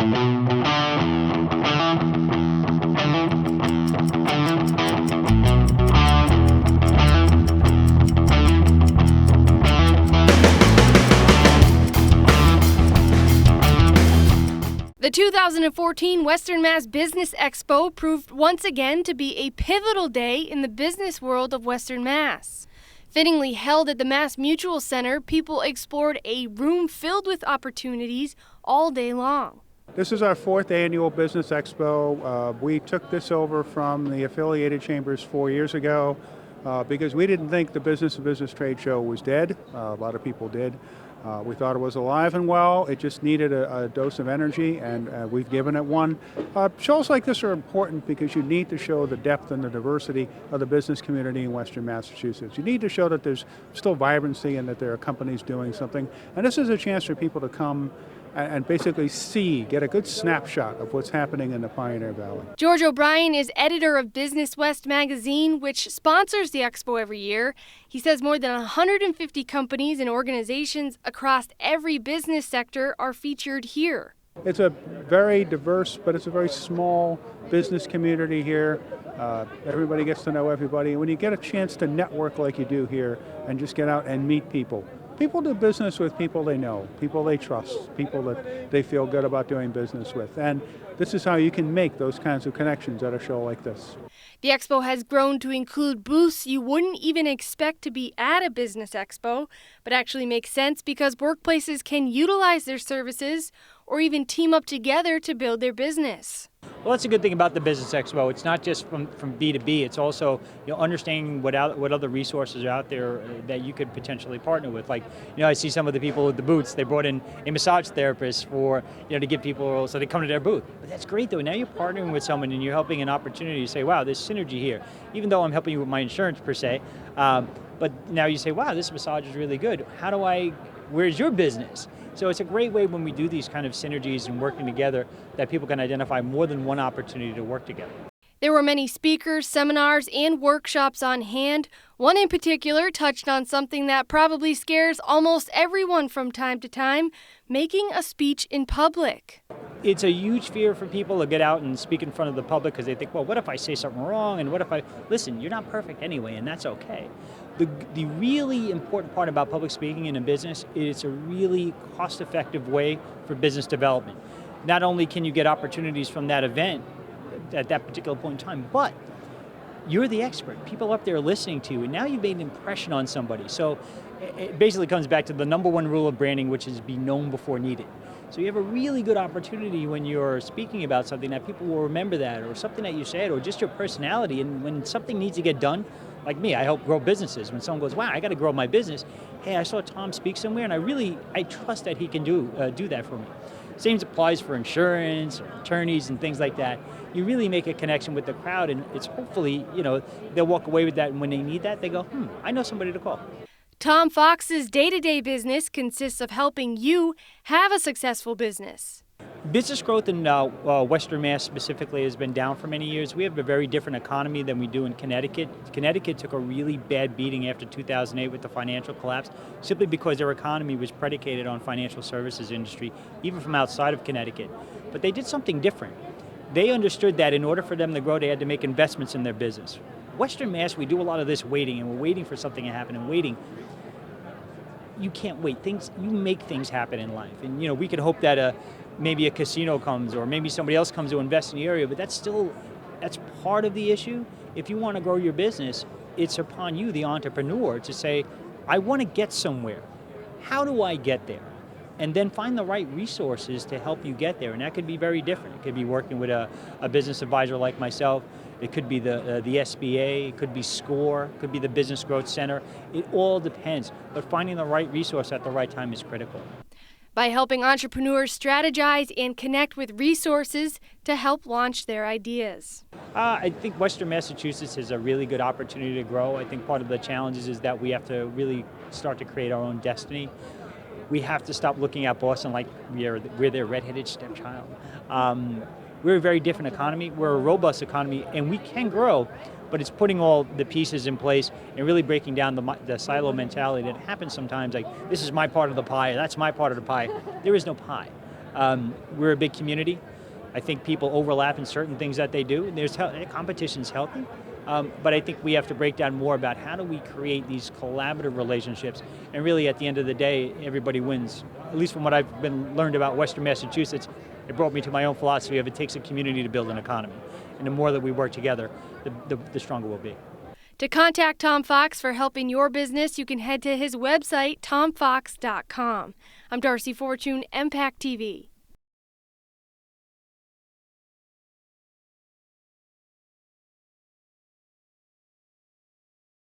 The 2014 Western Mass Business Expo proved once again to be a pivotal day in the business world of Western Mass. Fittingly held at the Mass Mutual Center, people explored a room filled with opportunities all day long. This is our fourth annual Business Expo. We took this over from the affiliated chambers 4 years ago because we didn't think the Business to Business trade show was dead. A lot of people did. We thought it was alive and well. It just needed a dose of energy, and we've given it one. Shows like this are important because you need to show the depth and the diversity of the business community in Western Massachusetts. You need to show that there's still vibrancy and that there are companies doing something. And this is a chance for people to come and basically get a good snapshot of what's happening in the Pioneer Valley. George O'Brien is editor of Business West magazine, which sponsors the expo every year. He says more than 150 companies and organizations across every business sector are featured here. It's a very diverse, but it's a very small business community here. Everybody gets to know everybody. When you get a chance to network like you do here and just get out and meet people, people do business with people they know, people they trust, people that they feel good about doing business with. And this is how you can make those kinds of connections at a show like this. The expo has grown to include booths you wouldn't even expect to be at a business expo, but actually makes sense because workplaces can utilize their services or even team up together to build their business. Well, that's a good thing about the Business Expo. It's not just from B2B. It's also understanding what other resources are out there that you could potentially partner with. Like, I see some of the people with the booths. They brought in a massage therapist for to give people so they come to their booth. But that's great though. Now you're partnering with someone and you're helping an opportunity to say, wow, there's synergy here. Even though I'm helping you with my insurance per se, but now you say, wow, this massage is really good. Where's your business? So it's a great way when we do these kind of synergies and working together that people can identify more than one opportunity to work together. There were many speakers, seminars, and workshops on hand. One in particular touched on something that probably scares almost everyone from time to time, making a speech in public. It's a huge fear for people to get out and speak in front of the public because they think, well, what if I say something wrong? And what if listen, you're not perfect anyway, and that's okay. The really important part about public speaking in a business is it's a really cost-effective way for business development. Not only can you get opportunities from that event at that particular point in time, but you're the expert. People up there listening to you, and now you've made an impression on somebody. So it basically comes back to the number one rule of branding, which is be known before needed. So you have a really good opportunity when you're speaking about something that people will remember that, or something that you said, or just your personality. And when something needs to get done, like me, I help grow businesses. When someone goes, wow, I got to grow my business. Hey, I saw Tom speak somewhere, and I trust that he can do that for me. Same applies for insurance, or attorneys, and things like that. You really make a connection with the crowd, and it's hopefully, they'll walk away with that, and when they need that, they go, I know somebody to call. Tom Fox's day-to-day business consists of helping you have a successful business. Business growth in Western Mass specifically has been down for many years. We have a very different economy than we do in Connecticut. Connecticut took a really bad beating after 2008 with the financial collapse, simply because their economy was predicated on financial services industry, even from outside of Connecticut. But they did something different. They understood that in order for them to grow, they had to make investments in their business. Western Mass, we do a lot of this waiting, and we're waiting for something to happen and waiting. You can't wait. You make things happen in life. And we could hope that maybe a casino comes, or maybe somebody else comes to invest in the area, but that's part of the issue. If you want to grow your business, it's upon you, the entrepreneur, to say, I want to get somewhere. How do I get there? And then find the right resources to help you get there. And that could be very different. It could be working with a business advisor like myself. It could be the SBA, it could be SCORE, it could be the Business Growth Center. It all depends. But finding the right resource at the right time is critical. By helping entrepreneurs strategize and connect with resources to help launch their ideas. I think Western Massachusetts is a really good opportunity to grow. I think part of the challenges is that we have to really start to create our own destiny. We have to stop looking at Boston like we're their redheaded stepchild. We're a very different economy. We're a robust economy, and we can grow, but it's putting all the pieces in place and really breaking down the silo mentality that happens sometimes, like, this is my part of the pie, or that's my part of the pie. There is no pie. We're a big community. I think people overlap in certain things that they do. Competition's healthy, but I think we have to break down more about how do we create these collaborative relationships, and really at the end of the day, everybody wins. At least from what I've learned about Western Massachusetts, it brought me to my own philosophy of it takes a community to build an economy. And the more that we work together, the stronger we'll be. To contact Tom Fox for helping your business, you can head to his website, tomfox.com. I'm Darcy Fortune, M-PACT TV.